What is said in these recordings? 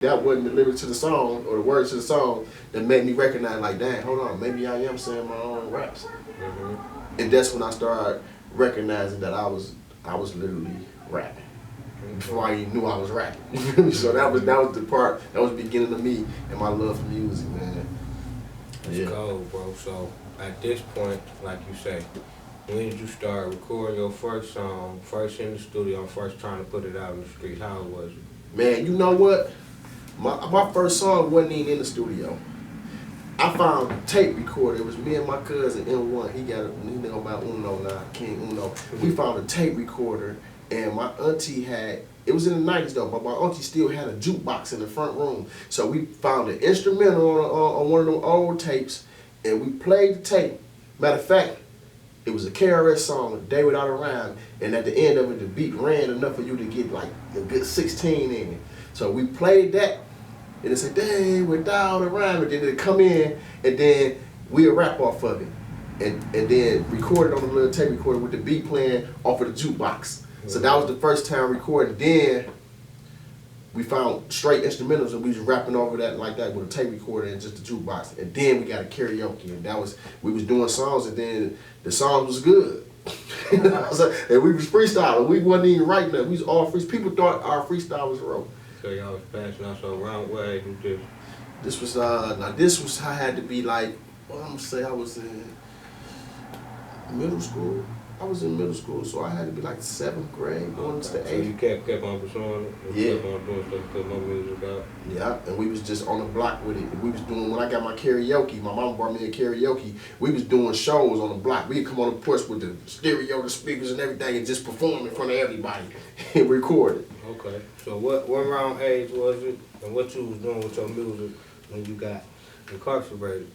that wasn't the lyrics to the song or the words to the song that made me recognize, like, dang, hold on, maybe I am saying my own raps. And that's when I started recognizing that I was literally rapping before I even knew I was rapping. So that was the part that was the beginning of me and my love for music, man. That's cold, bro. So at this point, like you say, when did you start recording your first song, first in the studio, first trying to put it out in the street? How was it? Man, you know what? My first song wasn't even in the studio. I found a tape recorder. It was me and my cousin M1. He know about Uno now, King Uno. We found a tape recorder, and my auntie had. It was in the 90s though, but my auntie still had a jukebox in the front room. So we found an instrumental on one of them old tapes, and we played the tape. Matter of fact, it was a KRS song, A Day Without a Rhyme, and at the end of it, the beat ran enough for you to get like a good 16 in it. So we played that, and it said, Day Without a Rhyme, and then it'd come in, and then we'd rap off of it, and then record it on a little tape recorder with the beat playing off of the jukebox. So that was the first time recording. Then we found straight instrumentals, and we was rapping over that like that with a tape recorder and just the jukebox. And then we got a karaoke, and we was doing songs, and then the songs was good. And we was freestyling. We wasn't even writing that. We was all free. People thought our freestyle was raw. So y'all was passing out so around what age was this? This was I had to be like, well, I'm gonna say I was in middle school. I was in middle school, so I had to be like 7th grade, going into the 8th. So you kept on pursuing it? Yeah. Kept on doing stuff, putting more music out? Yeah, and we was just on the block with it. We was doing, when I got my karaoke, my mom brought me a karaoke, we was doing shows on the block. We'd come on the porch with the stereo, the speakers and everything, and just perform in front of everybody and record it. Okay, so what around age was it, and what you was doing with your music when you got incarcerated?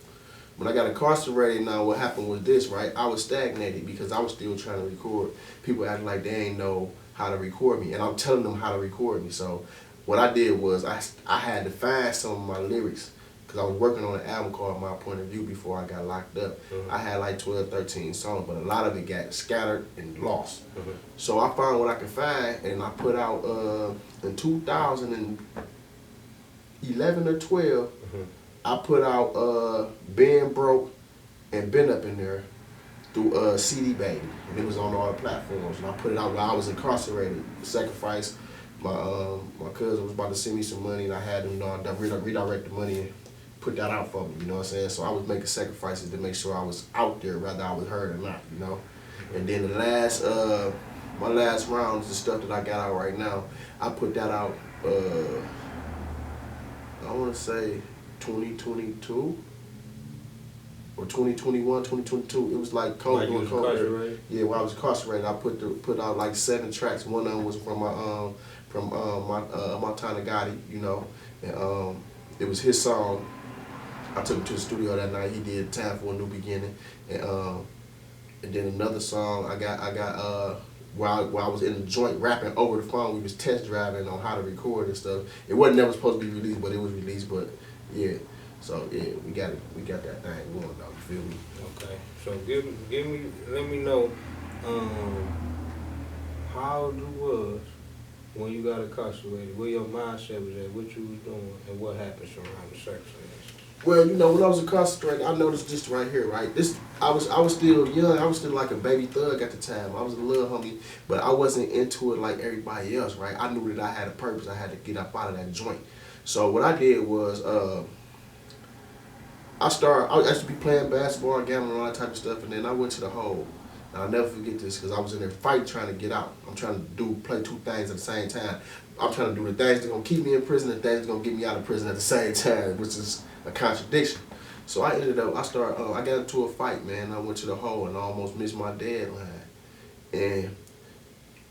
When I got incarcerated, now what happened was this, right? I was stagnated because I was still trying to record. People acting like they ain't know how to record me, and I'm telling them how to record me. So what I did was I had to find some of my lyrics because I was working on an album called My Point of View before I got locked up. I had like 12, 13 songs, but a lot of it got scattered and lost. So I found what I could find, and I put out in 2011 or 12, I put out Been Broke and Been Up in there through CD Baby, and it was on all the platforms. And I put it out while I was incarcerated. Sacrifice. My cousin was about to send me some money, and I had him, redirect the money and put that out for me. You know what I'm saying? So I was making sacrifices to make sure I was out there, whether I was heard or not. You know. And then the last, my last round is the stuff that I got out right now. I put that out. I want to say 2022 or 2021, 2022. It was like cold. Like you was incarcerated? Yeah, while I was incarcerated, I put out like 7 tracks. One of them was from Montana Gotti, you know, and it was his song. I took him to the studio that night. He did "Time for a New Beginning," and then another song I got while I was in the joint rapping over the phone. We was test driving on how to record and stuff. It wasn't never supposed to be released, but it was released. But yeah, so yeah, we got that thing going though. You feel me? Okay. So let me know how it was when you got incarcerated, where your mindset was at, what you was doing, and what happened surrounding the circumstances. Well, you know, when I was incarcerated, I noticed this right here, right? I was still young. I was still like a baby thug at the time. I was a little homie, but I wasn't into it like everybody else, right? I knew that I had a purpose. I had to get up out of that joint. So what I did was, I used to be playing basketball, gambling, and all that type of stuff, and then I went to the hole. And I'll never forget this because I was in there fighting, trying to get out. I'm trying to play 2 things at the same time. I'm trying to do the things that are gonna keep me in prison and things that are gonna get me out of prison at the same time, which is a contradiction. So I ended up, I got into a fight, man. I went to the hole and I almost missed my deadline. And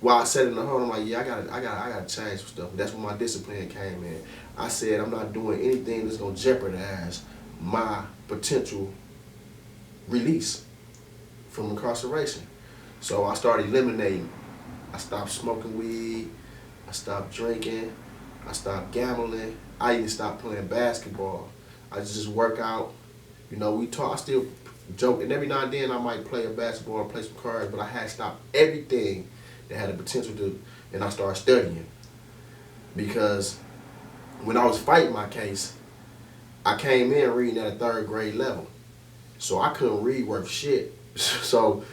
while I sat in the hole, I'm like, yeah, I gotta change some stuff. That's when my discipline came in. I said, I'm not doing anything that's gonna jeopardize my potential release from incarceration. So I started eliminating. I stopped smoking weed, I stopped drinking, I stopped gambling, I even stopped playing basketball. I just work out. You know, I still joke, and every now and then I might play a basketball or play some cards, but I had stopped everything that had the potential to, and I started studying. Because when I was fighting my case, I came in reading at a 3rd grade level. So I couldn't read worth shit. So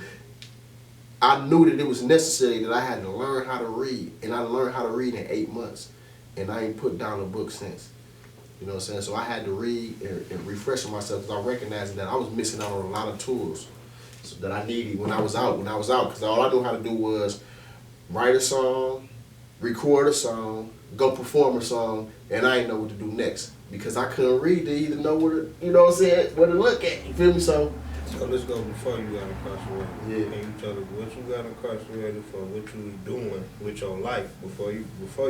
I knew that it was necessary that I had to learn how to read. And I learned how to read in 8 months. And I ain't put down a book since. You know what I'm saying? So I had to read and refresh myself because I recognized that I was missing out on a lot of tools that I needed when I was out. Because all I knew how to do was write a song, record a song, go perform a song, and I didn't know what to do next because I couldn't read to either know where to, you know what I'm saying, where to look at. You feel me? So let's go before you got incarcerated. Yeah. Can you tell us what you got incarcerated for, what you was doing with your life before you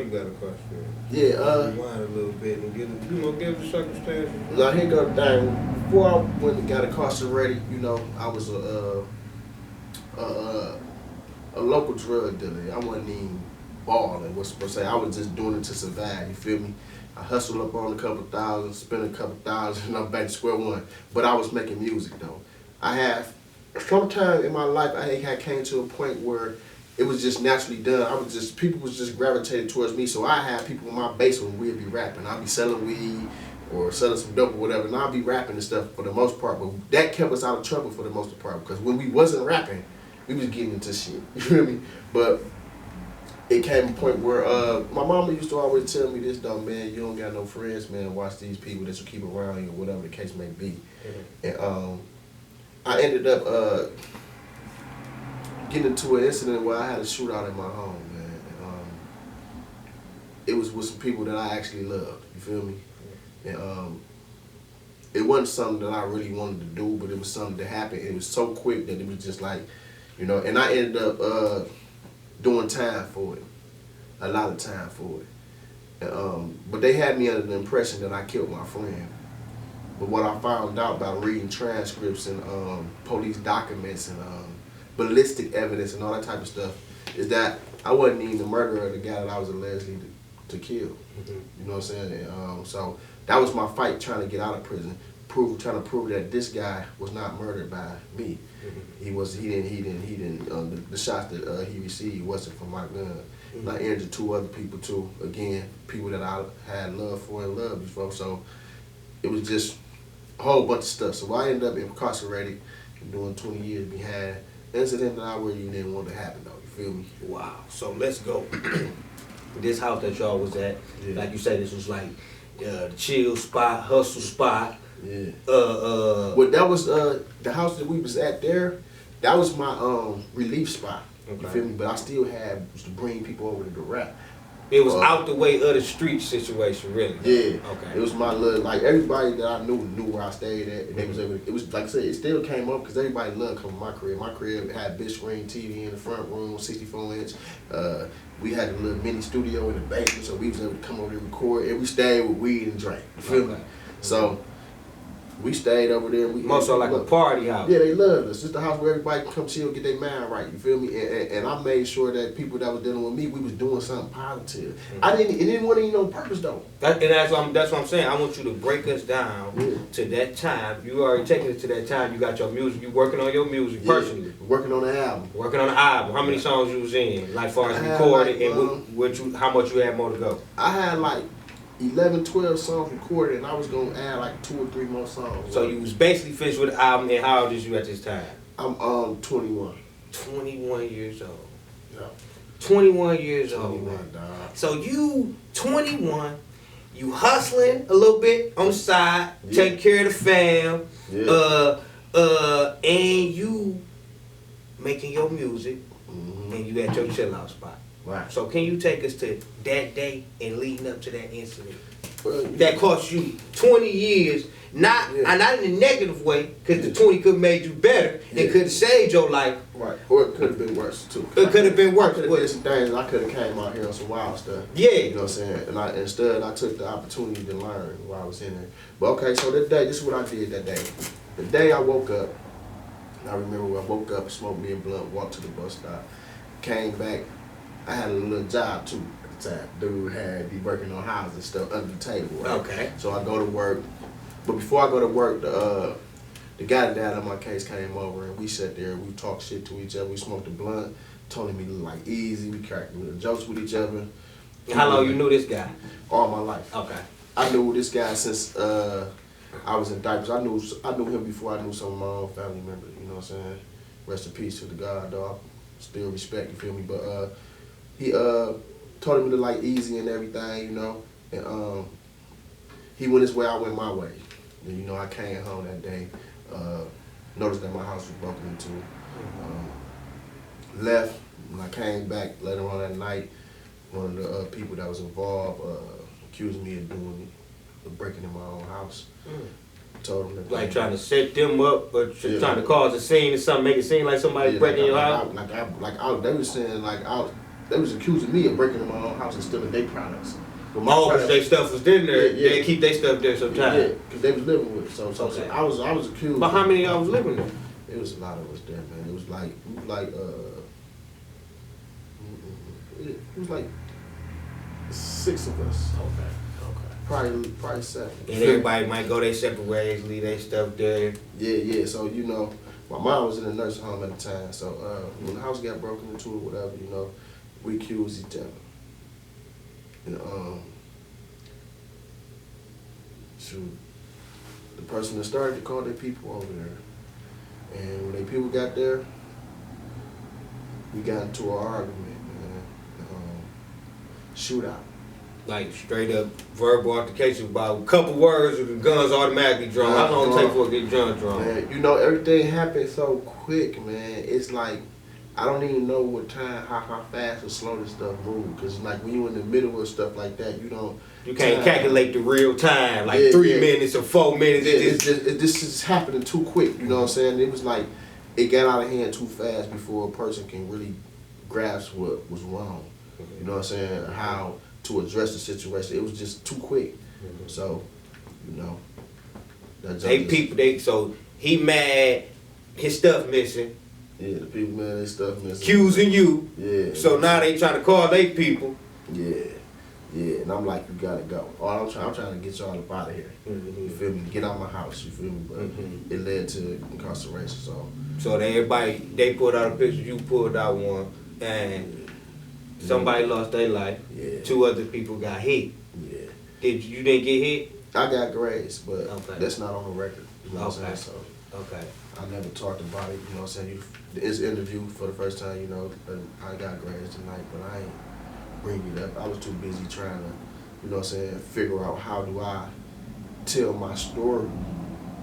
got incarcerated? Yeah, rewind a little bit and give the circumstances. Now here go the thing. Before I went and got incarcerated, you know, I was a local drug dealer. I wasn't even balling, what's supposed to say. I was just doing it to survive, you feel me? I hustled up on a couple thousand, spent a couple thousand, and I'm back to square one. But I was making music though. I have, sometime in my life, I had came to a point where it was just naturally done. People was just gravitating towards me. So I had people in my basement, we'd be rapping. I'd be selling weed or selling some dope or whatever, and I'd be rapping and stuff for the most part. But that kept us out of trouble for the most part, because when we wasn't rapping, we was getting into shit. You feel me? But it came a point where my mama used to always tell me this though, man, you don't got no friends, man. Watch these people that you keep around you, or whatever the case may be. Mm-hmm. And I ended up getting into an incident where I had a shootout in my home, man. It was with some people that I actually loved. You feel me? And it wasn't something that I really wanted to do, but it was something that happened. It was so quick that it was just like, you know. And I ended up doing time for it, a lot of time for it. But they had me under the impression that I killed my friend. But what I found out by reading transcripts and police documents and ballistic evidence and all that type of stuff is that I wasn't even the murderer of the guy that I was allegedly to kill. Mm-hmm. You know what I'm saying? And, so that was my fight, trying to get out of prison, trying to prove that this guy was not murdered by me. Mm-hmm. He didn't. The shots that he received wasn't from my gun. Mm-hmm. And I injured 2 other people too. Again, people that I had love for and loved before. So it was just a whole bunch of stuff. So I ended up incarcerated, doing 20 years behind. Incident that I really didn't want to happen though. You feel me? Wow. So let's go. This house that y'all was at, yeah. Like you said, this was like the chill spot, hustle spot. Yeah. Well, that was the house that we was at there. That was my relief spot. Okay. You feel me? But I still had to bring people over to the rap. It was out the way of the street situation, really. Yeah. Okay. It was my little, like, everybody that I knew where I stayed at, and they was able to, it was like I said, it still came up because everybody loved coming to my crib. My crib had big screen TV in the front room, 64-inch. We had a little mini studio in the basement, so we was able to come over there and record, and we stayed with weed and drink. You feel me? So we stayed over there. Most of like a party house. Yeah, they loved us. It's the house where everybody can come chill, get their mind right. You feel me? And I made sure that people that was dealing with me, we was doing something positive. Mm-hmm. It didn't want any no purpose though. That's what I'm saying. I want you to break us down to that time. You already taken it to that time. You got your music. You working on your music personally. Working on the album. Working on the album. How many songs you was in? Like far as recorded, like, and how much you had more to go? I had like 11, 12 songs recorded, and I was gonna add like 2 or 3 more songs. So you was basically finished with the album, and how old is you at this time? I'm 21. 21 years old. Yeah. 21 years 21, old. dog. So you 21, you hustling a little bit on the side, taking care of the fam, and you making your music, and you at your chill out spot. Right. So can you take us to that day and leading up to that incident? That cost you 20 years, not in a negative way, because the 20 could have made you better and could have saved your life. Right. Or it could have been worse too. It could have been worse. I could have did some things. I could have came out here on some wild stuff. Yeah. You know what I'm saying? And instead I took the opportunity to learn while I was in there. But okay, so that day, this is what I did that day. The day I woke up, I remember when I woke up, smoked me a blunt, walked to the bus stop, came back. I had a little job too at the time. Dude had be working on houses and stuff under the table, right? Okay. So I go to work. But before I go to work, the guy that died on my case came over and we sat there, we talked shit to each other, we smoked a blunt, told him he looked like easy, we cracked little jokes with each other. How long you knew this guy? All my life. Okay. I knew this guy since I was in diapers. I knew him before I knew some of my own family members. You know what I'm saying? Rest in peace to the God, dog. Still respect, you feel me? But he taught me to like easy and everything, you know. And he went his way, I went my way. And, you know, I came home that day, noticed that my house was broken into. Left. When I came back later on that night, one of the people that was involved accused me of breaking in my own house. Told him that Like trying to set them up, or trying to cause a scene or something, make it seem like somebody breaking your house. They was saying they was accusing me of breaking in my own house and stealing their products. But Because their stuff was in there. They keep their stuff there sometimes. Yeah, because they was living with it. So Okay. I was accused. But how many of y'all was living there? It was a lot of us there, man. It was like 6 of us. Okay. Probably 7. And everybody might go their separate ways, leave their stuff there. Yeah. So, you know, my mom was in a nursing home at the time. So when the house got broken into or whatever, you know, we accused each other. And shoot, the person that started to call their people over there. And when their people got there, we got into an argument, man. Shootout. Like straight up verbal altercation about a couple words and the guns automatically drawn. How long it take for it to get guns drawn? Man, you know, everything happened so quick, man. It's like, I don't even know what time, how fast or slow this stuff moves. Because like when you in the middle of stuff like that, you can't calculate the real time, like 3 minutes or 4 minutes. This is happening too quick, you know what I'm saying? It was like, it got out of hand too fast before a person can really grasp what was wrong. You know what I'm saying? How to address the situation. It was just too quick. So, you know. So he mad, his stuff missing. Yeah, the people, man, their stuff missing. Accusing you. Yeah. So now they trying to call their people. Yeah. And I'm like, you gotta go. I'm trying to get y'all up out of here. You feel me? Get out of my house, you feel me? But it led to incarceration, So they pulled out a picture, you pulled out one, and somebody lost their life. Yeah. 2 other people got hit. Yeah. You didn't get hit? I got grazed, but Okay. that's not on the record. You know what I'm saying? So Okay. I never talked about it, you know what I'm saying? This interview for the first time, you know, I got grazed tonight, but I ain't bring it up. I was too busy trying to, you know what I'm saying, figure out how do I tell my story,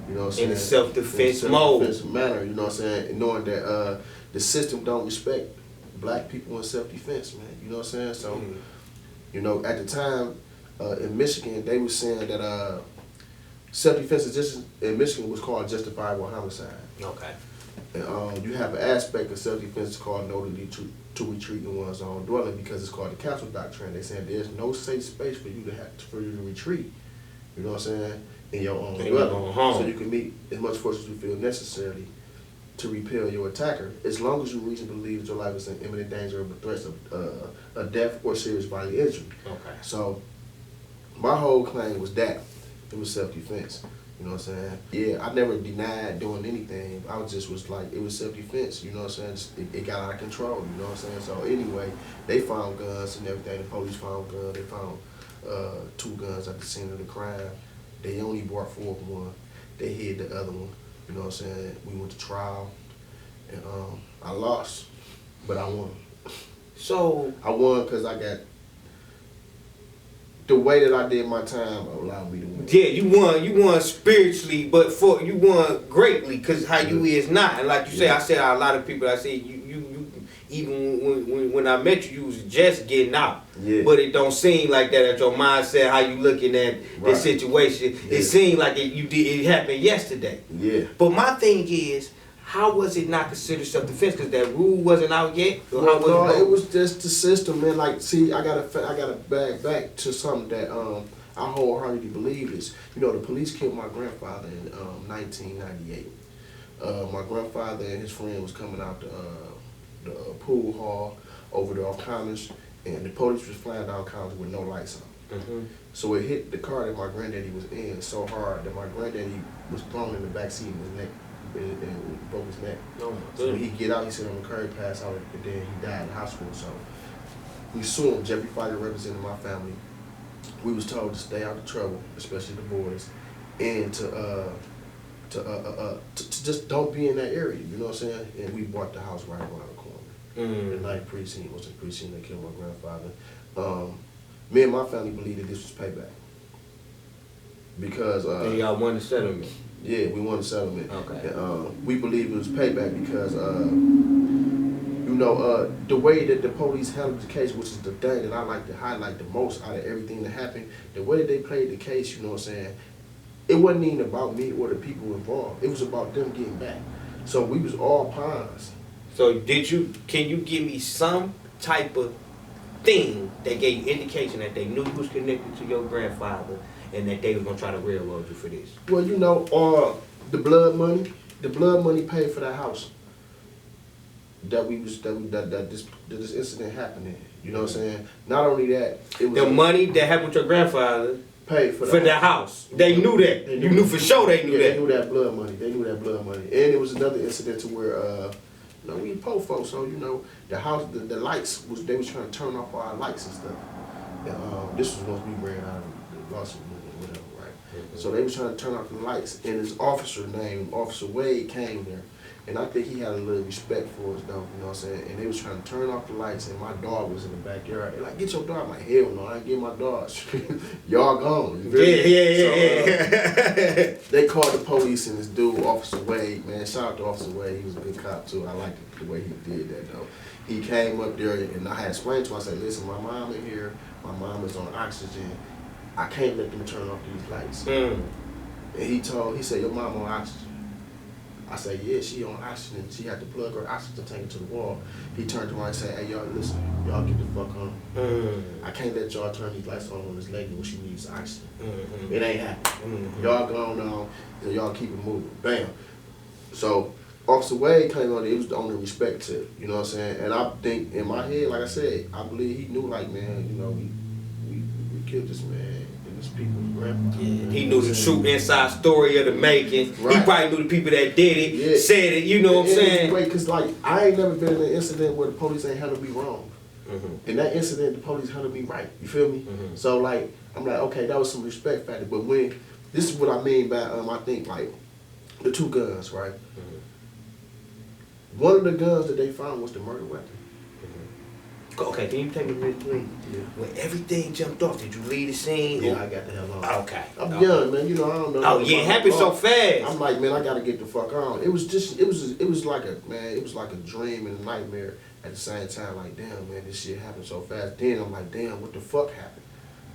you know what I'm saying? In a self-defense mode. In a self-defense manner, you know what I'm saying? And knowing that the system don't respect black people in self-defense, man, you know what I'm saying? So, you know, at the time in Michigan, they were saying that self-defense in Michigan was called justifiable homicide. Okay. And you have an aspect of self-defense called no to retreat in one's own dwelling because it's called the castle doctrine. They saying there's no safe space for you to retreat. You know what I'm saying? In your own dwelling. So you can meet as much force as you feel necessary to repel your attacker, as long as you reasonably believe that your life is in imminent danger of threats of death or serious bodily injury. Okay. So my whole claim was that it was self-defense. You know what I'm saying? Yeah, I never denied doing anything. I was like, it was self-defense. You know what I'm saying? It got out of control. You know what I'm saying? So anyway, they found guns and everything. The police found guns. They found 2 guns at the scene of the crime. They only brought forth one. They hid the other one. You know what I'm saying? We went to trial, and I lost, but I won. So I won because I got the way that I did my time allowed me to win. yeah, you won spiritually, but you won greatly because how you is not. And like you say, I said a lot of people. I say you even when I met you was just getting out. Yeah. But it don't seem like that at your mindset. How you looking at the situation? Yeah. It seemed like it happened yesterday. Yeah. But my thing is, how was it not considered self-defense? Because that rule wasn't out yet. Or how was it was just the system, man. Like, see, I gotta back to something that I wholeheartedly believe is. You know, the police killed my grandfather in 1998. My grandfather and his friend was coming out the pool hall over there off Commerce, and the police was flying down Commerce with no lights on. So it hit the car that my granddaddy was in so hard that my granddaddy was thrown in the back seat of his neck. And broke his neck. Oh my So when he get out, he sit on the curb, pass out, and then he died in the hospital. So We sued everybody representing my family. We was told to stay out of trouble, especially the boys, and to just don't be in that area. You know what I'm saying? And we bought the house right around the corner. The ninth precinct was the precinct that killed my grandfather. Me and my family believed that this was payback because y'all won the settlement. yeah, we won the settlement. Okay. And, we believe it was payback because the way that the police handled the case, which is the thing that I like to highlight the most out of everything that happened, the way that they played the case, you know what I'm saying, it wasn't even about me or the people involved. It was about them getting back. So we was all pawns. So can you give me some type of thing that gave you indication that they knew you was connected to your grandfather and that they was gonna try to railroad you for this? Well, the blood money paid for that house that this incident happened in. You know what I'm saying? Not only that, it was The money that happened with your grandfather paid for the house. They knew that. You knew for sure they knew that. They knew that blood money. They knew that blood money. And it was another incident to where we poor folks, so the house, the lights they was trying to turn off our lights and stuff. And, this was once we ran out of the lawsuit or whatever, right? So they was trying to turn off the lights, and this officer named Officer Wade came there, and I think he had a little respect for us, though. You know what I'm saying? And they was trying to turn off the lights, and my dog was in the backyard. They're like, "Get your dog!" I'm like, "Hell no, I ain't get my dog. Y'all gone." You feel me? Yeah. They called the police, and this dude, Officer Wade, man, shout out to Officer Wade. He was a good cop too. I liked the way he did that though. He came up there, and I had explained to him. I said, "Listen, my mom in here. My mom is on oxygen. I can't let them turn off these lights." And he said, "Your mom on oxygen?" I said, "Yeah, she on oxygen. She had to plug her oxygen tank to the wall." He turned around and said, "Hey, y'all, listen, y'all get the fuck on. I can't let y'all turn these lights on this lady when she needs oxygen. It ain't happening. Y'all going on, and y'all keep it moving." Bam. So Officer Wade came on there. It was the only respect to it, you know what I'm saying? And I think in my head, like I said, I believe he knew, like, man, we killed this man. His people's grandpa. Yeah, he knew the true inside story of the making. Right. He probably knew the people that did it, said it, you know what I'm saying? Wait, because, like, I ain't never been in an incident where the police ain't handled me wrong. In that incident, the police handled me right. You feel me? So, like, I'm like, okay, that was some respect factor. But when, this is what I mean by, I think, like, the two guns, right? One of the guns that they found was the murder weapon. Okay, can you take me real please? Yeah. When everything jumped off, did you leave the scene? Yeah, I got the hell on. Okay. I'm young, man. I don't know. Oh yeah, it happened so fast. I'm like, man, I gotta get the fuck on. It was like a dream and a nightmare at the same time. Like, damn, man, this shit happened so fast. Then I'm like, damn, what the fuck happened?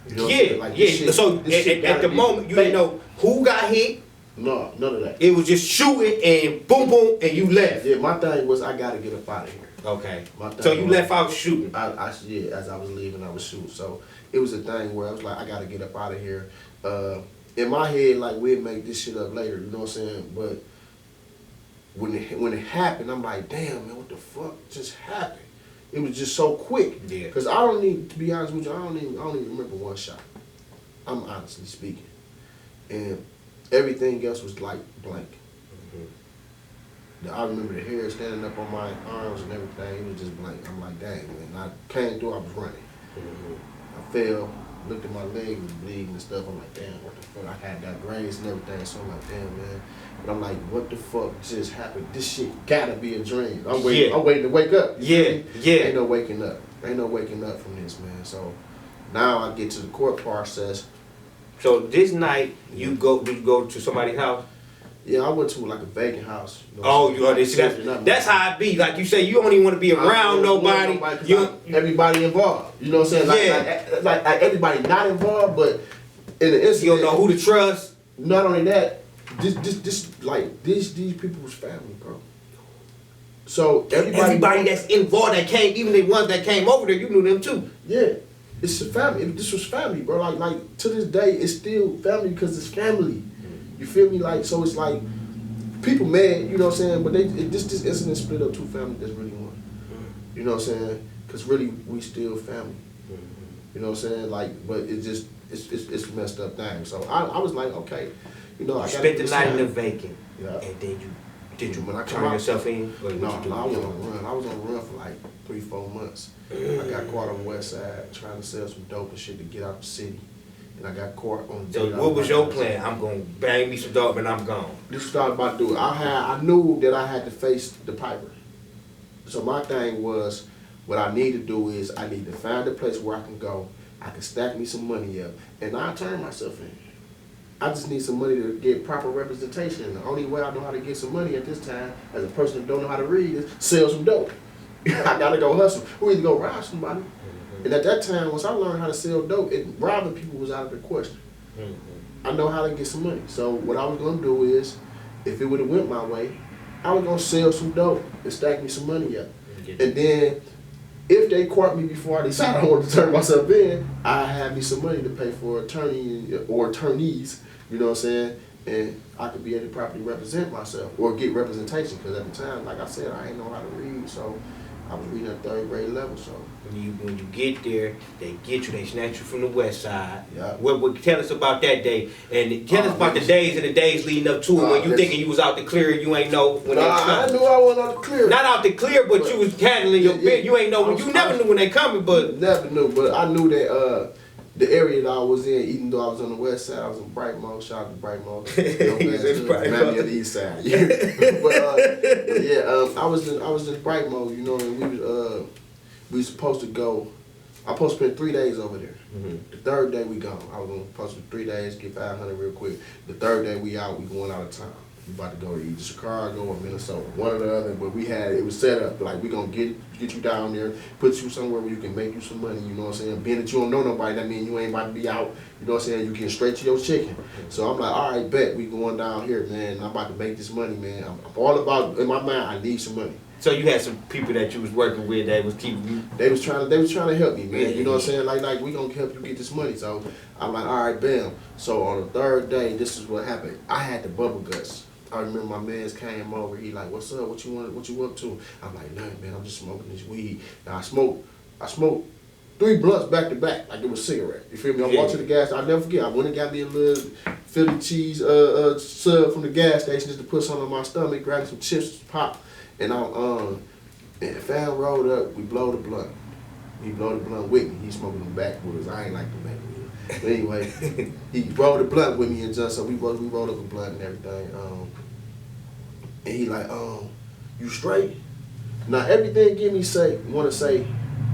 You know what I'm saying? Like, yeah. Shit, so at the moment, you didn't know who got hit. No, none of that. It was just shooting and boom, boom, and you left. Yeah, my thing was I gotta get up out of here. Okay. So So you left out shooting. Yeah, as I was leaving, I was shooting. So it was a thing where I was like, I gotta get up out of here. In my head, like, we'd make this shit up later, you know what I'm saying? But when it happened, I'm like, damn, man, what the fuck just happened? It was just so quick. Yeah. Cause I don't even, to be honest with you, I don't even remember one shot. I'm honestly speaking, and everything else was like blank. I remember the hair standing up on my arms and everything. It was just blank. I'm like, dang, man. I came through, I was running. I fell, looked at my leg, was bleeding and stuff. I'm like, damn, what the fuck? I had that graze and everything. So I'm like, damn, man. But I'm like, what the fuck just happened? This shit gotta be a dream. I'm waiting to wake up. Yeah. Ain't no waking up. Ain't no waking up from this, man. So now I get to the court process. So this night, did you go to somebody's house? Yeah, I went to like a vacant house. You know, that's how it be. Like you say, you don't even want to be around nobody. Everybody involved. You know what I'm saying? Like everybody not involved, but in the incident, you don't know who to trust. Not only that, these people was family, bro. So everybody that's involved that came, even the ones that came over there, you knew them too. Yeah, it's a family. This was family, bro. Like to this day, it's still family because it's family. You feel me? Like, so it's like people mad, you know what I'm saying? But this incident split up two families that's really one. You know what I'm saying? Because really, we still family. You know what I'm saying? Like, but it's messed up thing. So I was like, okay, I spent the night in the vacant, and then Did you when I turn yourself in? Or No, what you do? I was on a run. I was on a run for like 3-4 months. I got caught on the west side trying to sell some dope and shit to get out the city. And I got caught on the So what was your plan? I'm gonna bang me some dope and I'm gone. This is what I was about to do. I knew that I had to face the piper. So my thing was, what I need to do is I need to find a place where I can go. I can stack me some money up, and I'll turn myself in. I just need some money to get proper representation. The only way I know how to get some money at this time, as a person that don't know how to read, is sell some dope. I gotta go hustle. Or either go rob somebody. And at that time, once I learned how to sell dope, robbing people was out of the question. I know how to get some money. So what I was gonna do is, if it would have went my way, I was gonna sell some dope and stack me some money up. And then, if they caught me before I decided I wanted to turn myself in, I had me some money to pay for attorney or attorneys, you know what I'm saying? And I could be able to properly represent myself or get representation. Because at the time, like I said, I ain't know how to read, so I was reading at 3rd grade level. So When you get there, they get you, they snatch you from the west side. Yeah. What tell us about that day, and tell us about the days and the days leading up to it when you thinking you was out the clear, you ain't know when they I coming. knew I wasn't out the clear. Not out the clear, but you was handling your bit. You ain't know when you never knew when they coming, but Never knew, but I knew that the area that I was in, even though I was on the west side, I was in Brightmo. Shout out to Brightmo. Miami on the east side. Yeah. but yeah, I was in Brightmo, you know, and we was supposed to go. I supposed to spend 3 days over there. The 3rd day we gone. I was supposed to 3 days, get 500 real quick. The 3rd day we going out of town. We about to go to either Chicago or Minnesota, one or the other. But it was set up like we gonna get you down there, put you somewhere where you can make you some money. You know what I'm saying? Being that you don't know nobody, that means you ain't about to be out. You know what I'm saying? You get straight to your chicken. So I'm like, all right, bet we going down here, man. I'm about to make this money, man. I'm all about, in my mind, I need some money. so you had some people that you was working with that was keeping you. They was trying to help me, man. You know what I'm saying? Like we gonna help you get this money. So I'm like, all right, bam. So on the 3rd day, this is what happened. I had the bubble guts. I remember my mans came over. He like, what's up? What you up to? I'm like, nothing, man. I'm just smoking this weed. Now I smoked 3 blunts back to back, like it was a cigarette. You feel me? I walked to the gas. I'll never forget. I went and got me a little Philly cheese sub from the gas station just to put something on my stomach. Grabbed some chips, pop, and and fam rolled up. We blow the blunt. He blow the blunt with me. He smoking them backwoods. I ain't like them backwoods. But anyway, he rolled the blunt with me and just so we rolled up a blunt and everything. And he like, you straight? Now everything give me wanna say,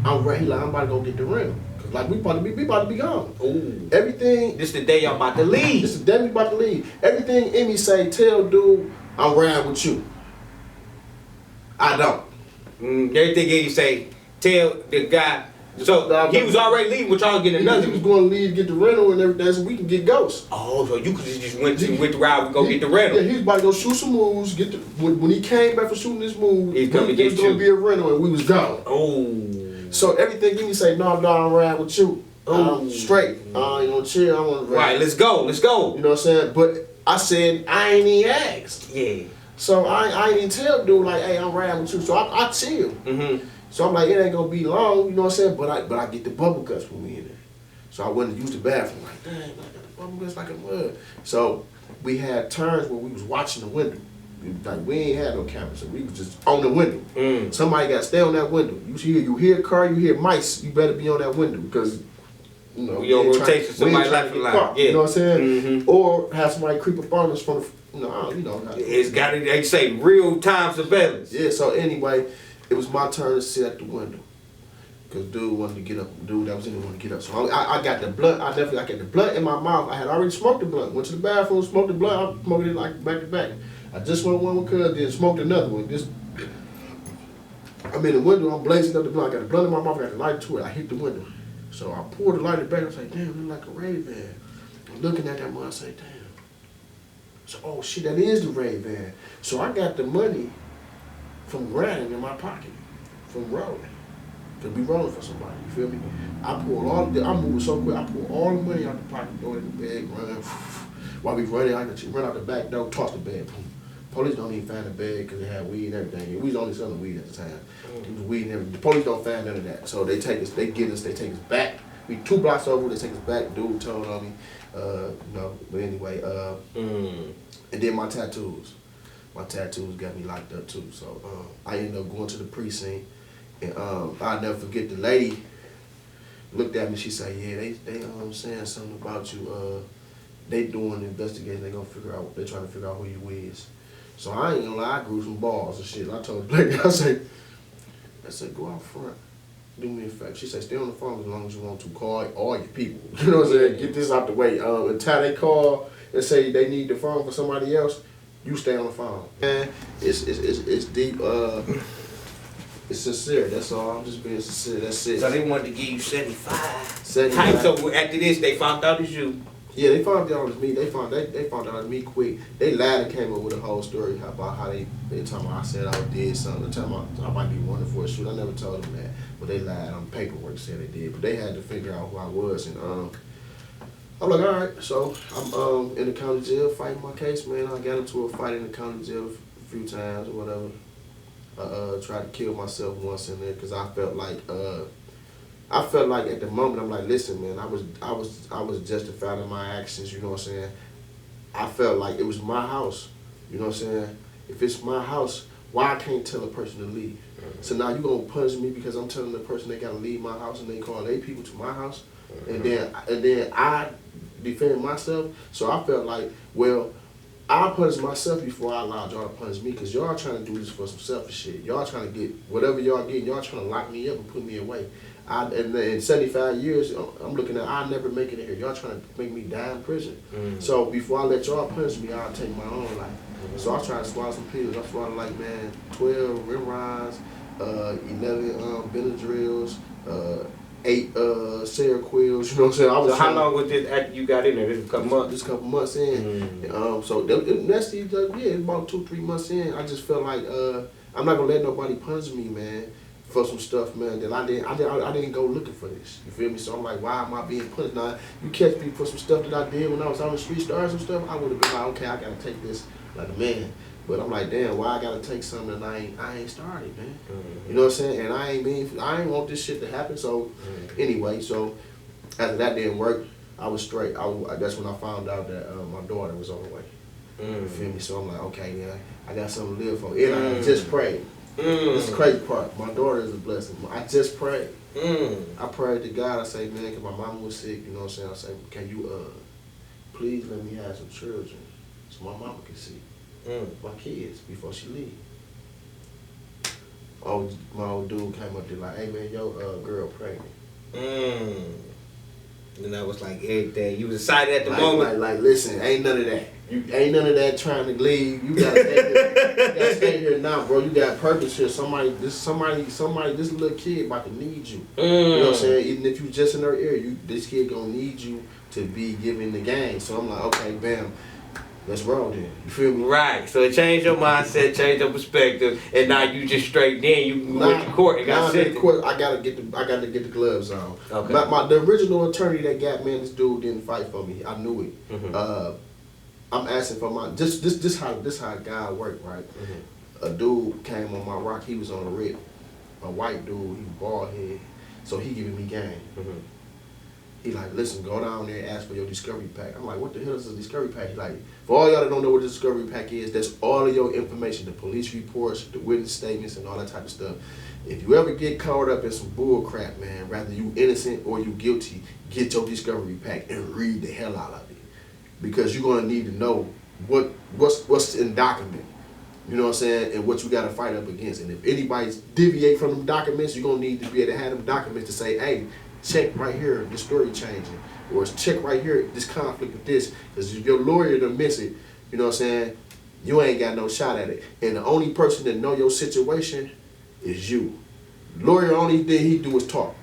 I'm right. He like, I'm about to go get the rental. Cause like we about to be gone. Ooh. Everything. This the day y'all about to leave. This is the day we about to leave. Everything in me say, tell dude, I'm riding with you. I don't. Everything in you say, tell the guy. So he was already leaving, but y'all getting another. He was going to leave, get the rental and everything, so we can get ghosts. Oh, so you could just went the ride and go get the rental. Yeah, he was about to go shoot some moves. When he came back for shooting this move, He's coming to get was going to be a rental, and we was gone. Oh. So everything in me say, no, I'm riding with you. I'm straight. I ain't gonna chill. I want to ride. Right, let's go. You know what I'm saying? But I said I ain't even asked. Yeah. So I ain't even tell dude like, hey, I'm riding with you. So I chill. Mm-hmm. So I'm like, it ain't gonna be long, you know what I'm saying? But I get the bubble guts when we in there. So I went to use the bathroom, like, dang, I got the bubble guts like a mud. So we had turns where we was watching the window. Like we ain't had no camera, so we was just on the window. Somebody got to stay on that window. You hear a car, you hear mice, you better be on that window because you know We on rotation, somebody life alive. Yeah. Yeah. You know what I'm saying? Mm-hmm. Or have somebody creep up on us from the you know. It's got to, they say, real time surveillance. Yeah, so anyway, it was my turn to sit at the window. Cause dude wanted to get up. Dude that was in there wanted to get up. So I got the blunt. I got the blunt in my mouth. I had already smoked the blunt. Went to the bathroom, smoked the blunt. I smoked it like back to back. I just went one with cuz, then smoked another one. I'm in the window. I'm blazing up the blunt. I got the blunt in my mouth. I got the lighter to it. I hit the window. So I poured the lighter back. I was like, damn, it look like a Ray-Ban. I'm looking at that mug. I say, damn. So oh shit, that is the Ray-Ban. So I got the money from grinding in my pocket from rolling. Cause we rolling for somebody, you feel me? I'm moving so quick, I pull all the money out the pocket, throw it in the bag, run. While we running, I can run out the back door, toss the bag. Police don't even find the bag because they had weed and everything. We was only selling weed at the time. It was weed and everything. The police don't find none of that. So they take us back. We 2 blocks over, they take us back. Dude told on me, but anyway, and then my tattoos. my tattoos got me locked up too. So I ended up going to the precinct, and I'll never forget the lady looked at me. She said, "Yeah, they saying something about you. They doing an investigation. They gonna figure out. They trying to figure out who you is." So I ain't gonna lie, I grew some balls and shit. I told the lady, I said, go out front. Do me a favor. She said, stay on the phone as long as you want to. Call all your people. You know what I'm saying? Get this out the way. Until they call and say they need the phone for somebody else, you stay on the phone. Man, it's deep. It's sincere. That's all. I'm just being sincere. That's it. So they wanted to give you 75. 75. So after this, they found out it's you. Yeah, they found out it was me. They found out it was me quick. They lied and came up with a whole story about how they told me I said I did something. They told me I might be wanted for a shoot. I never told them that, but they lied on paperwork said they did. But they had to figure out who I was, and I'm like, all right. So I'm in the county jail fighting my case, man. I got into a fight in the county jail a few times or whatever. I tried to kill myself once in there because I felt like at the moment I'm like, listen, man, I was justified in my actions, you know what I'm saying? I felt like it was my house, you know what I'm saying? If it's my house, why I can't tell a person to leave? Mm-hmm. So now you gonna punish me because I'm telling the person they gotta leave my house and they call their people to my house, mm-hmm. and then I defend myself. So I felt like, well, I'll punish myself before I allowed y'all to punish me, because y'all trying to do this for some selfish shit. Y'all trying to get whatever y'all get, y'all trying to lock me up and put me away. And in 75 years, I'm looking at, I'll never make it in here. Y'all trying to make me die in prison. Mm-hmm. So before I let y'all punish me, I'll take my own life. Mm-hmm. So I tried to swallow some pills. I swallowed like, man, 12 Rimrods, 11 Benadryls, 8 Seroquels, you know what I'm saying? So how long was this after you got in there? This a couple months? This couple months in. Mm-hmm. So that's yeah, it's about 2-3 months in. I just felt like I'm not gonna let nobody punish me, man, for some stuff, man, that I didn't go looking for this. You feel me? So I'm like, why am I being punished? Now, you catch me for some stuff that I did when I was on the street stars and stuff, I would have been like, okay, I gotta take this like a man. But I'm like, damn, why I gotta take something that I ain't started, man? Mm-hmm. You know what I'm saying? And I ain't want this shit to happen. So anyway, so after that didn't work, I was straight. That's when I found out that my daughter was on the way. You feel me? So I'm like, okay, yeah, I got something to live for. And I just prayed. This is the crazy part. My daughter is a blessing. I just prayed. I prayed to God. I say, man, because my mama was sick, you know what I'm saying? I say, can you please let me have some children so my mama can see my kids before she leave. My old dude came up there like, hey man, your girl pregnant. And that was like everything. You was excited at the moment. Like, listen, ain't none of that. You ain't none of that trying to leave. You gotta stay here. You gotta stay here now, bro. You got purpose here. This little kid about to need you. You know what I'm saying? Even if you just in her ear, this kid gonna need you to be giving the game. So I'm like, okay, bam. Let's roll then. You feel me? Right. So it changed your mindset, changed your perspective, and now you just straight then you went to court and got sent. I gotta get the gloves on. Okay. The original attorney that got me, this dude didn't fight for me. I knew it. Mm-hmm. I'm asking for my this how God worked, right? Mm-hmm. A dude came on my rock. He was on a rip. A white dude. He was bald head. So he giving me game. Mm-hmm. He like, listen, go down there and ask for your discovery pack. I'm like, what the hell is a discovery pack? He like, for all y'all that don't know what the discovery pack is, that's all of your information, the police reports, the witness statements, and all that type of stuff. If you ever get caught up in some bull crap, man, rather you innocent or you guilty, get your discovery pack and read the hell out of it. Because you're gonna need to know what's in document. You know what I'm saying? And what you gotta fight up against. And if anybody's deviate from them documents, you're gonna need to be able to have them documents to say, hey, check right here, the story changing. Or check right here, this conflict with this. Because if your lawyer done miss it, you know what I'm saying, you ain't got no shot at it. And the only person that know your situation is you. Lawyer, only thing he do is talk.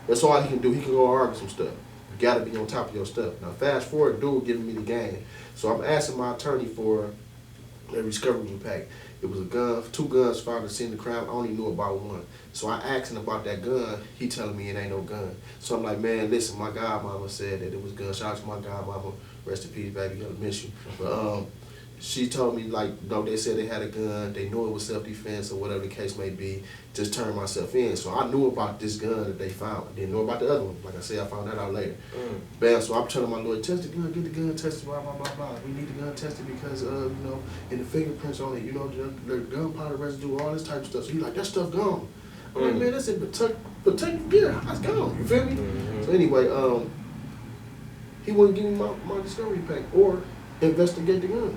That's all he can do. He can go argue some stuff. You gotta be on top of your stuff. Now fast forward, dude giving me the game. So I'm asking my attorney for a discovery pack. It was a gun, 2 guns found at the scene of the crime. I only knew about 1. So I asked him about that gun. He telling me it ain't no gun. So I'm like, man, listen, my godmama said that it was gun. Shout out to my godmama. Rest in peace, baby. Gonna miss you. But she told me, like, no, they said they had a gun, they knew it was self-defense or whatever the case may be, just turn myself in. So I knew about this gun that they found. Didn't know about the other one. Like I said, I found that out later. Bam, so I'm telling my lawyer, test the gun, get the gun tested, blah, blah, blah, blah. We need the gun tested because, you know, and the fingerprints on it, you know, the gunpowder residue, all this type of stuff. So he's like, that stuff gone. I'm like, man, that's it, protect gear, that's gone. You feel me? So anyway, he wouldn't give me my discovery pack or investigate the gun.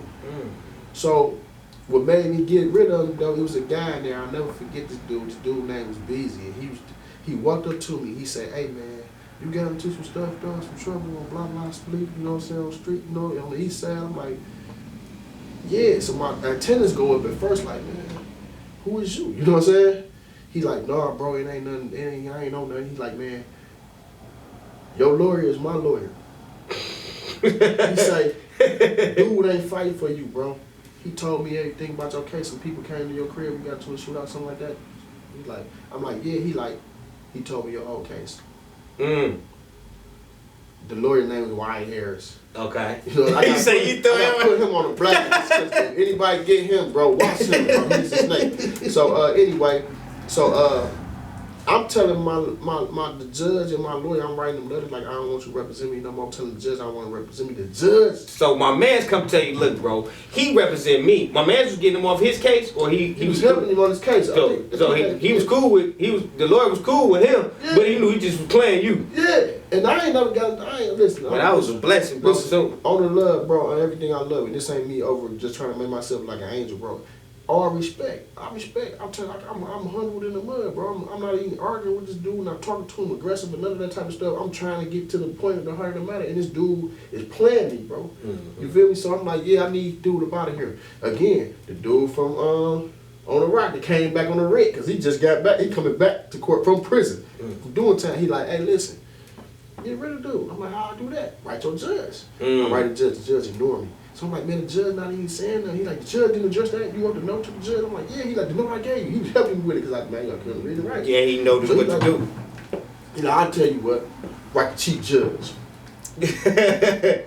So what made me get rid of him though, it was a guy in there, I'll never forget this dude. This dude's name was Beezy, and he walked up to me, he said, hey man, you got into some stuff, done some trouble on blah blah split, you know what I'm saying, on the street, you know, on the east side. I'm like, yeah. So my antennas go up at first like, man, who is you? You know what I'm saying? He like, nah bro, it ain't nothing, I ain't know nothing. He's like, man, your lawyer is my lawyer. He say, dude ain't fighting for you, bro. He told me everything about your case. Some people came to your crib, we got to a shootout, something like that. He's like, I'm like, yeah. He told me your whole case. The lawyer name is Wyatt Harris. Okay. You know, You say you throw him? put him on the blacklist. If anybody get him, bro, watch him. Bro. He's a snake. So anyway, I'm telling the judge and my lawyer, I'm writing them letters like, I don't want you to represent me no more. I'm telling the judge I don't want to represent me. The judge. So my man's come tell you, look, bro, he represent me. My man's was getting him off his case, or he was helping him on his case. So he was cool with the lawyer was cool with him, yeah. But he knew he just was playing you. Yeah, and I ain't listen. But that was a blessing, bro. Listen, on the love, bro, on everything I love, and this ain't me over just trying to make myself like an angel, bro. All respect. I respect. I'm telling you, I'm humbled in the mud, bro. I'm not even arguing with this dude, not talking to him aggressive and none of that type of stuff. I'm trying to get to the point of the heart of the matter, and this dude is playing me, bro. You feel me? So I'm like, yeah, I need dude up out of here. Again, the dude from on the rock that came back on the red because he just got back. He coming back to court from prison, from doing time. He like, hey, listen, get rid of dude. I'm like, how I do that? Write your judge. I write the judge ignore me. So I'm like, man, the judge not even saying nothing. He like, the judge didn't address that. You wrote the note to the judge? I'm like, yeah. He like, the note I gave you. He was helping me with it because I couldn't read it right. Yeah, he knows what to do. You know, I'll tell you what, write the chief judge.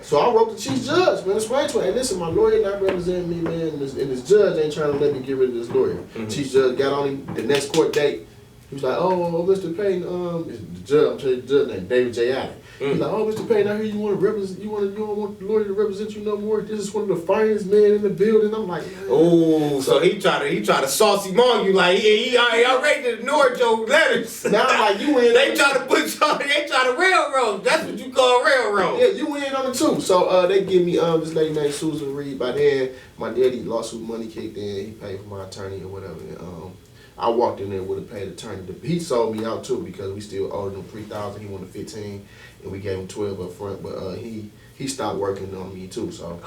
So I wrote the chief judge, man. Explain to him, hey, listen, my lawyer not representing me, man, and this judge ain't trying to let me get rid of this lawyer. Chief judge got on him the next court date. He was like, oh, Mr. Payne, the judge, I'm telling you the judge name, David J. Allen. He's like, oh, Mr. Payne, I hear you want to represent, you don't want the lawyer to represent you no more. This is one of the finest men in the building. I'm like, oh, so he try to saucy mong you like he already ignored your letters. Now I'm like, you in. They try to railroad. That's what you call railroad. Yeah, you in on it too. So they give me this lady named Susan Reed. By then, my daddy lawsuit money kicked in. He paid for my attorney or whatever. And, I walked in there with a paid attorney. He sold me out too because we still owed him $3,000. He wanted 15, and we gave him 12 up front. But he stopped working on me too. So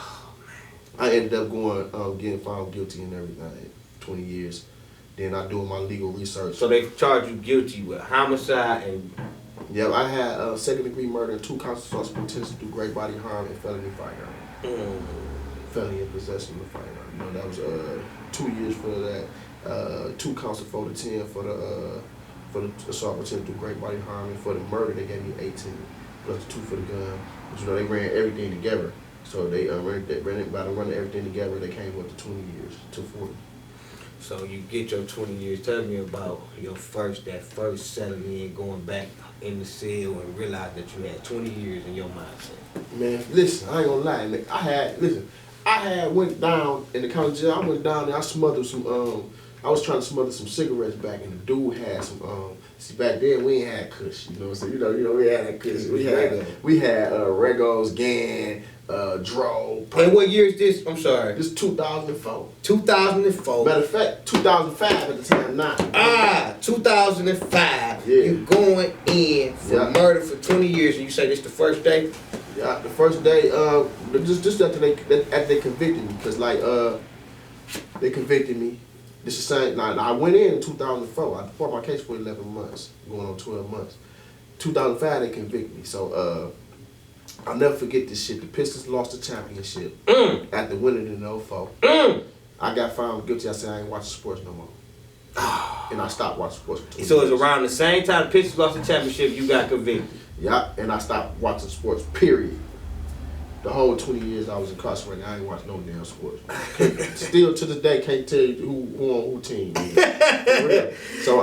I ended up going getting found guilty and everything. 20 years. Then I doing my legal research. So they charged you guilty with homicide and. Yeah, I had second-degree murder and 2 counts of assault with intent to do great bodily harm and felony firearm. Felony in possession of firearm. You know, that was 2 years for that. 2 counts of 4 to 10 for the assault with intent to do great bodily harm, and for the murder they gave me 18 plus 2 for the gun. But you know they ran everything together, so they by running everything together they came up to 20 years to 40. So you get your 20 years. Tell me about your first settling in, going back in the cell and realize that you had 20 years in your mindset. Man, listen, I ain't gonna lie. I had went down in the county jail. I went down there. I smothered some. I was trying to smother some cigarettes back, and the dude had some. See, back then we ain't had Kush, you know. So you know, we had that Kush. We had Regos, Gan, Dro. And what year is this? I'm sorry. This is 2004. 2004. Matter of fact, 2005 at the time. Not. 2005. Yeah. You going in for murder for 20 years, and you say this the first day? Yeah, the first day. Just after they convicted me, because they convicted me. This is saying, now I went in 2004. I fought my case for 11 months, going on 12 months. 2005, they convicted me. So I'll never forget this shit. The Pistons lost the championship after winning in 04. I got found guilty. I said I ain't watching sports no more. And I stopped watching sports for 2 years. So it's around the same time the Pistons lost the championship, you got convicted. Yeah, and I stopped watching sports, period. The whole 20 years I was incarcerated, I ain't watched no damn sports. Still to this day can't tell you who on who team. For real. So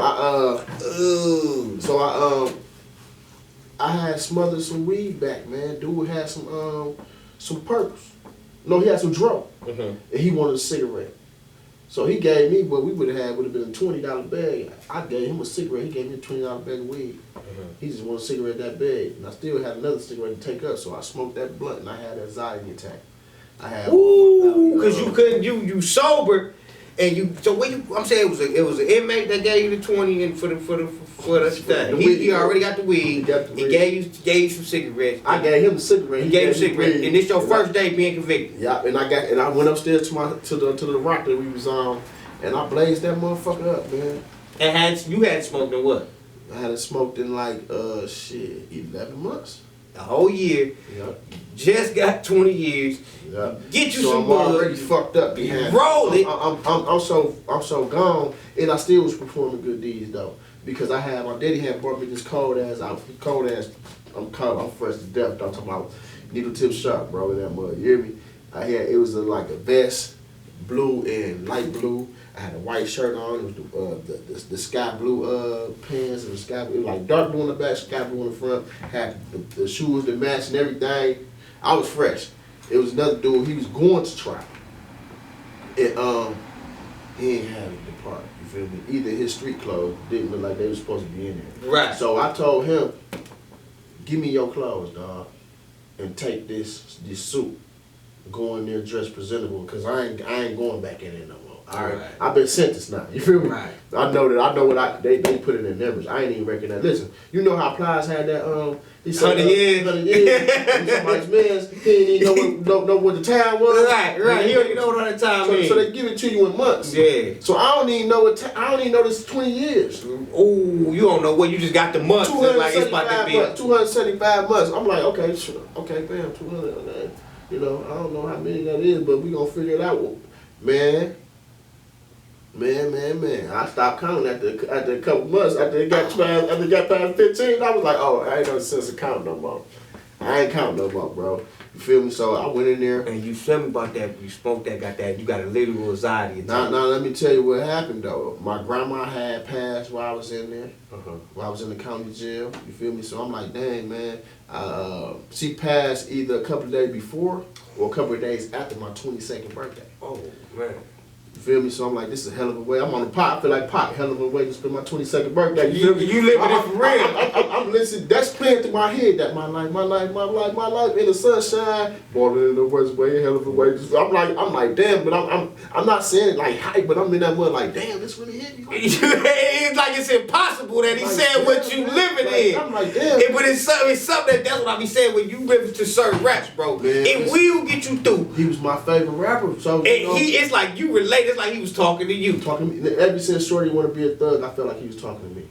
I had smothered some weed back, man. Dude had some purpose. No, he had some dro. And he wanted a cigarette. So he gave me what we would have been a $20 bag. I gave him a cigarette. He gave me a $20 bag of weed. He just wanted a cigarette that bag, and I still had another cigarette to take up. So I smoked that blunt, and I had an anxiety attack. I had because you couldn't you sober, and you so when you I'm saying it was an inmate that gave you the 20 and for the thing. He already got the weed. He gave you some cigarettes. I gave him the cigarette. He gave you cigarettes, and this your first day being convicted. Yeah, and I went upstairs to the rock that we was on, and I blazed that motherfucker up, man. And you had smoked in what? I hadn't smoked in like 11 months. A whole year. Yep. Just got 20 years. Yep. Get you so some I'm bud. already fucked up behind. Roll it. I'm so gone, and I still was performing good deeds though, because my daddy had brought me this cold ass outfit. I'm fresh to death. I'm talking about needle tip sharp, bro, in that mud. You hear me? It was like a vest, blue and light blue. I had a white shirt on. It was the sky blue pants and the sky blue, like dark blue on the back, sky blue on the front. Had the shoes that matched and everything. I was fresh. It was another dude. He was going to trial. And he ain't had it depart. You feel me? Either his street clothes didn't look like they were supposed to be in there. Right. So I told him, "Give me your clothes, dog, and take this suit. Go in there dressed presentable, cause I ain't going back in there no more. All right. I've been sentenced now. You feel me? Right. I know what they put it in numbers. I ain't even recognize. Listen, you know how Plies had that he said 100 years. 100 years. Somebody's man's. He didn't even know what the time was. Right. He don't even know what the time is. So they give it to you in months. Yeah. So I don't even know I don't even know this 20 years. Ooh, you don't know what you just got the months. Like it's about to be 275 months. I'm like, okay, sure. Okay, bam, 200. Okay. You know, I don't know how many that is, but we gonna figure it out. Man. I stopped counting after a couple months. After it got past 15, I was like, oh, I ain't no sense of counting no more. I ain't counting no more, bro. You feel me? So I went in there. And you tell me about that. You smoked that, got that. You got a literal anxiety attack. Now, let me tell you what happened though. My grandma had passed while I was in there. While I was in the county jail. You feel me? So I'm like, dang, man. She passed either a couple of days before or a couple of days after my 22nd birthday. Oh, man. You feel me? So I'm like, this is a hell of a way. I'm on the pot. I feel like pot, hell of a way to spend my 22nd birthday. You feel me? You living it for real. I'm listening. That's playing through my head. That my life in the sunshine, balling in the worst way, hell of a way. I'm like, damn. But I'm not saying it like hype, but I'm in that mud like, damn, this really hit me. It's like it's impossible that he said what you living in. I'm like, damn. But it's something that's what I be saying when you listen to certain raps, bro. Man, it will get you through. He was my favorite rapper, so it's like you relate. It's like he was talking to you. Ever since Shorty Want to Be a Thug, I felt like he was talking to me.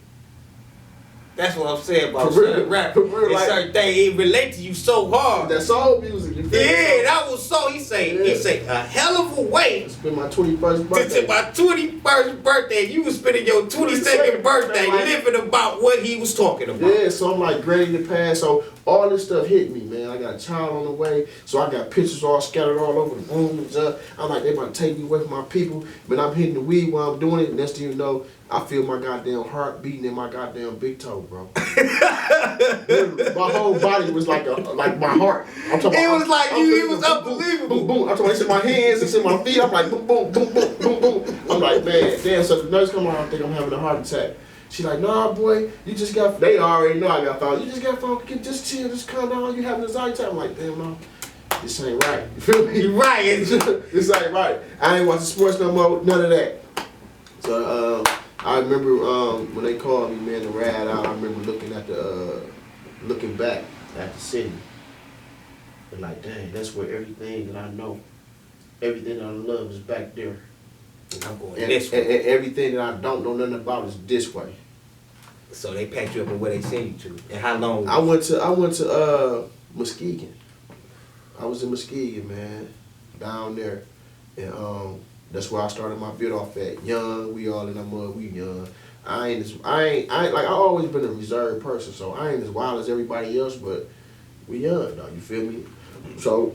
That's what I'm saying about For real, certain rap. for real, It's like- certain thing. It relate to you so hard. That soul music, you feel me? Yeah, that was so. He say a hell of a way. It's been my 21st birthday. To my 21st birthday, you was spending your 22nd birthday living about what he was talking about. Yeah, so I'm like ready to pass. So all this stuff hit me, man. I got a child on the way, so I got pictures all scattered all over the room and stuff. I'm like, they about to take me away from my people, but I'm hitting the weed while I'm doing it. And next thing you know, I feel my goddamn heart beating in my goddamn big toe, bro. My whole body was like my heart. I'm talking It about, was like it was boom, unbelievable. boom, boom. I'm talking about it's in my hands, it's in my feet. I'm like boom, boom, boom, boom, boom, boom. I'm like, man, damn. So the nurse come on, I think I'm having a heart attack. She like, nah, boy, you just got. They already know I got found. You just got found. Just chill, just calm down. You having anxiety attack. I'm like, damn, no, this ain't right. You feel me? You right. This ain't right. I ain't watching sports no more. None of that. So I remember when they called me, man, to ride out. I remember looking back at the city, and like, dang, that's where everything that I know, everything that I love is back there. I'm going And, this way. and everything that I don't know nothing about is this way. So they packed you up and where they sent you to, and how long? I went to Muskegon. I was in Muskegon, man, down there, and that's where I started my bit off at. Young, we all in the mud, we young. I ain't like I always been a reserved person, so I ain't as wild as everybody else, but we young though. You feel me? So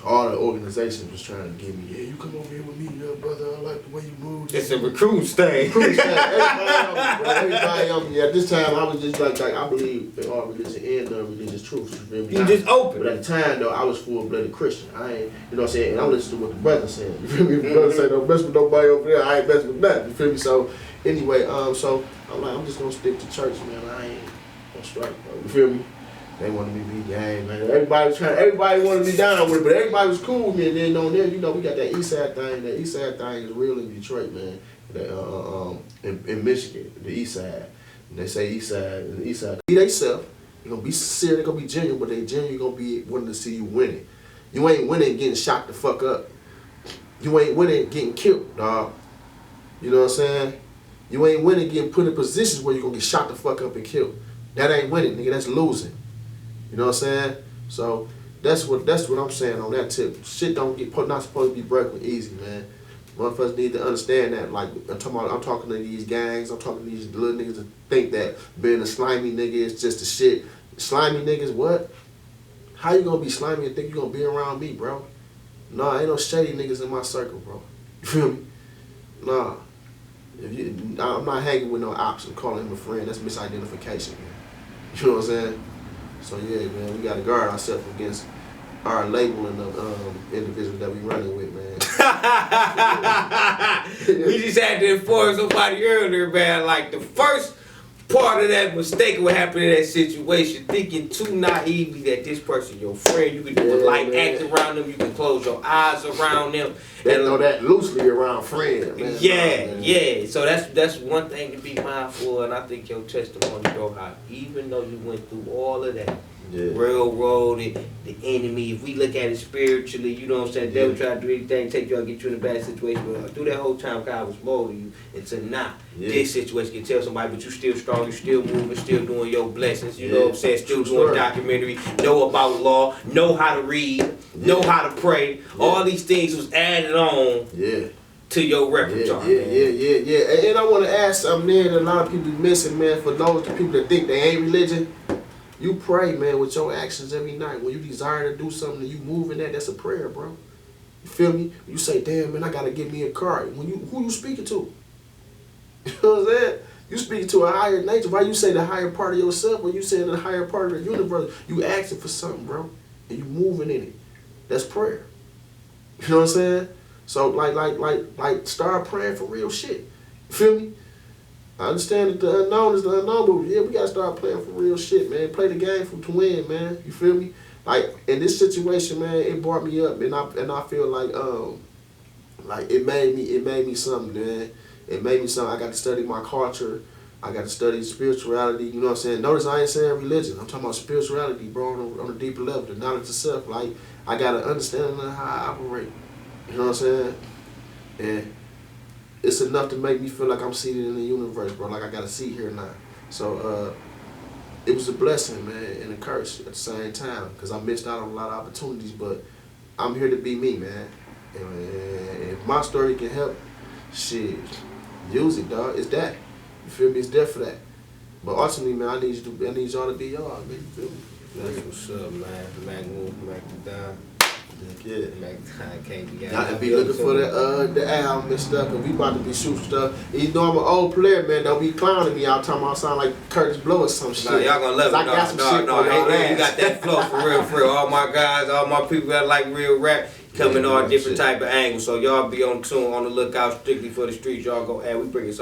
all the organizations was trying to get me, yeah, you come over here with me, yeah, brother, I like the way you move. It's a recruiting stage. Everybody on me. At this time, I was just like I believe in all religion and non-religious truths. You feel me? You just open. But at the time, though, I was full-blooded Christian. I ain't, you know what I'm saying? And I'm listening to what the brother saying. You feel me? If the brother say don't mess with nobody over there, I ain't messing with that. You feel me? So anyway, so I'm like, I'm just gonna stick to church, man. I ain't gonna strike, bro. You feel me? They wanted me to be gang, man. Everybody wanted me down with it, but everybody was cool with me. And then on there, you know, we got that East Side thing. That East Side thing is real in Detroit, man. That, in Michigan, the East Side. And they say East Side, and the East Side. Be they self. They're gonna be sincere. They're gonna be genuine, but they genuinely gonna be wanting to see you winning. You ain't winning getting shot the fuck up. You ain't winning getting killed, dog. You know what I'm saying? You ain't winning getting put in positions where you're gonna get shot the fuck up and killed. That ain't winning, nigga. That's losing. You know what I'm saying? So that's what I'm saying on that tip. Shit don't get not supposed to be broken easy, man. Motherfuckers need to understand that. Like I'm talking to these gangs. I'm talking to these little niggas that think that being a slimy nigga is just the shit. Slimy niggas, what? How you gonna be slimy and think you gonna be around me, bro? Nah, ain't no shady niggas in my circle, bro. You feel me? Nah. I'm not hanging with no ops and calling him a friend. That's misidentification, man. You know what I'm saying? So yeah, man, we gotta guard ourselves against our labeling of individuals that we running with, man. We just had to inform somebody earlier, man. Like the first part of that mistake what happened in that situation, thinking too naively that this person your friend, you can do a light act around them, you can close your eyes around them. They know that loosely around friends, man. Yeah. So that's one thing to be mindful, and I think your testimony, bro, how even though you went through all of that, railroad, the enemy, if we look at it spiritually, you know what I'm saying, they would try to do anything, take you out, get you in a bad situation, but through that whole time God was molding you into not this situation. You can tell somebody, but you still strong, you still moving, still doing your blessings, you know what I'm saying, still doing documentary, know about law, know how to read, know how to pray. All these things was added on to your repertoire. Yeah. And I want to ask something there that a lot of people be missing, man. For those people that think they ain't religion, you pray, man, with your actions every night. When you desire to do something and you move in that's a prayer, bro. You feel me? You say, damn, man, I gotta get me a car. Who you speaking to? You know what I'm saying? You speaking to a higher nature. Why you say the higher part of yourself when you saying the higher part of the universe? You asking for something, bro, and you moving in it. That's prayer. You know what I'm saying? So like start praying for real shit. You feel me? I understand that the unknown is the unknown, but yeah, we gotta start playing for real shit, man. Play the game to win, man. You feel me? Like in this situation, man, it brought me up, and I feel like it made me something, man. It made me something. I got to study my culture. I got to study spirituality. You know what I'm saying? Notice I ain't saying religion. I'm talking about spirituality, bro, on a deeper level, the knowledge of self. Like I got to understand how I operate. You know what I'm saying? And it's enough to make me feel like I'm seated in the universe, bro. Like I got a seat here now. So it was a blessing, man, and a curse at the same time, because I missed out on a lot of opportunities. But I'm here to be me, man. And if my story can help, shit, use it, dog. It's that. You feel me? It's there for that. But ultimately, man, I need y'all to be y'all, man. You feel me? That's what's up, man. Mac K.B.I. Y'all be looking for the album and stuff, and we about to be shooting stuff. And you know I'm an old player, man. Don't be clowning me out talking about I sound like Curtis Blow or some shit. Nah, y'all gonna love it. I got some shit for y'all. Hey, you got that flow for real. All my guys, all my people that like real rap coming all different type of angles. So y'all be on tune, on the lookout strictly for the streets. Y'all go, we bring it